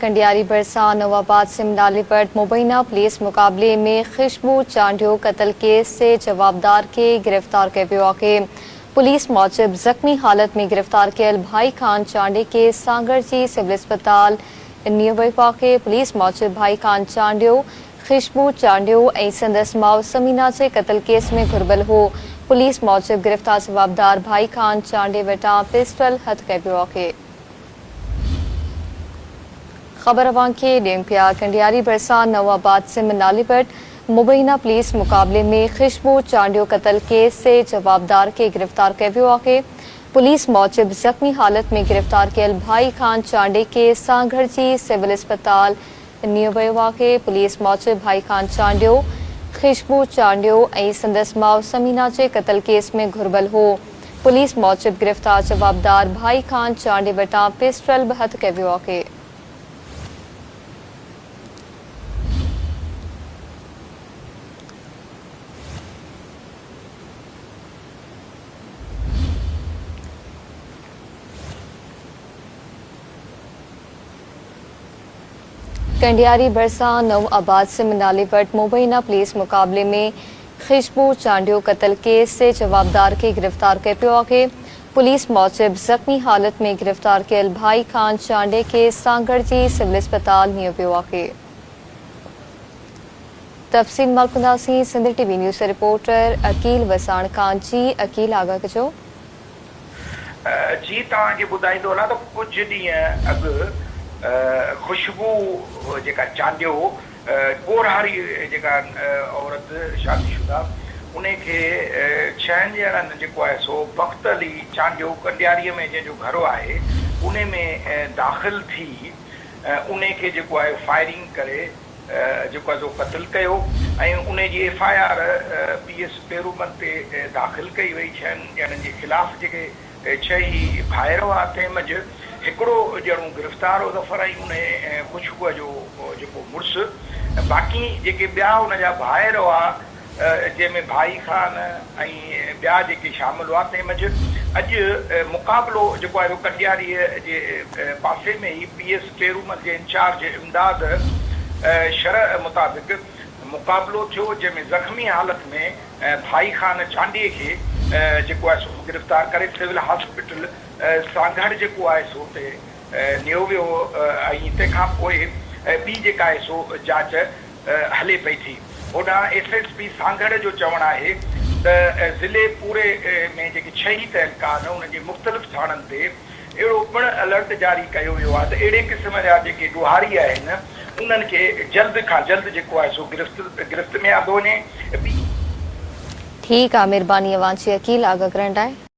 कंडियारी बरसा नवाबाद सिमनालीपट मुबैना पुलिस मुकाबले में खुशबू चांडियो कत्ल केस से जवाबदार के गिरफ्तार किया वियो के पुलिस मौजब जख्मी हालत में गिरफ्तार कियल भाई खान चांडे के सांगर जी सिविल अस्पताल नियो वियो के पुलिस मौजब भाई खान चांडियो खुशबू चांडियो ऐं संदसि माउ समीना जे कत्ल केस में घुर्बल हो। पुलिस मौजब गिरफ्तार जवाबदार भाई खान चांडे वटां पिस्टल हथ कयो वियो आहे। खबर अवां खे ॾियनि पिया कंडियारी बरसा नवाबाद सिमनालीपट मुबैना पुलिस मुकाबले में खुशबू चांडियो कत्ल केस से जवाबदार के गिरफ्तार किया वियो आहे। पुलिस मौजब जख्मी हालत में गिरफ्तार कियल भाई खान चांडे के सांगर जी सिविल अस्पताल नियो वियो आहे। पुलिस मौजब भाई खान चांडियो खुशबू चांडियो ऐं संदसि माउ समीना जे कत्ल केस में घुर्बल हो। पुलिस मौजब गिरफ्तार जवाबदार भाई खान चांडे वटां पिस्टल बि हथ कयो वियो आहे। कंडियारी बरसा नवाबाद सिमनालीपट मुबैना पुलिस मुकाबले में खुशबू चांडियो कत्ल केस से जवाबदार के गिरफ्तार किया वियो आहे। पुलिस मौजब जख्मी हालत में गिरफ्तार कियल भाई खान चांडे के सांगर जी सिविल अस्पताल नियो वियो आहे। तफ़सील मलकुंदासी Sindh TV news reporter Aqeel Wasan Khan ji. Aqeel आगा कजो। जी तव्हांखे ॿुधाईंदो न त कुझु ॾींहं अॻु खुशबू जेका चांडियो ॻोरहारी जेका औरत शादीशुदा उनखे 6 ॼणनि जेको आहे सो बख़्त अली चांडियो कंडियारीअ में जंहिंजो घर आहे उन में दाख़िल थी उनखे जेको आहे फायरिंग करे जेको आहे सो क़त्ल कयो ऐं उन जी FIR PS पेरूमल ते दाख़िल कई वई 6 ॼणनि जे ख़िलाफ़ जेके 6 भाइर हुआ तंहिं मंझि हिकिड़ो ॼणो गिरफ़्तार हो ज़फ़र ऐं उन खुशबूअ जो जेको मुड़ुसु बाक़ी जेके ॿिया हुनजा भाइर हुआ जंहिंमें भाई खान ऐं ॿिया जेके शामिल हुआ तंहिं मंझि अॼु मुक़ाबिलो जेको आहे कंडियारीअ जे पासे में ई PS पेरूमल जे इंचार्ज इमदाद शरह मुताबिक़ मुक़ाबिलो थियो जंहिंमें ज़ख़्मी हालत में भाई खान चांडीअ खे जेको आहे सो गिरफ़्तार करे सिविल हॉस्पिटल सांघर जेको आहे सो ते नियो वियो ऐं तंहिंखां पोइ ॿी जेका आहे सो जांच हले पई थी। होॾां SSP सांघर जो चवणु आहे त ज़िले पूरे में जेके 6 तहलका आहिनि उन्हनि जे मुख़्तलिफ़ थाणनि ते अहिड़ो पिणु अलर्ट जारी कयो वियो आहे त अहिड़े क़िस्म जा जेके ॾोहारी आहिनि उन्हनि खे जल्द खां जल्द जेको आहे सो गिरफ़्त में आंदो वञे। ठीक आहे, महिरबानी अवां जी अकील आगा करण लाइ।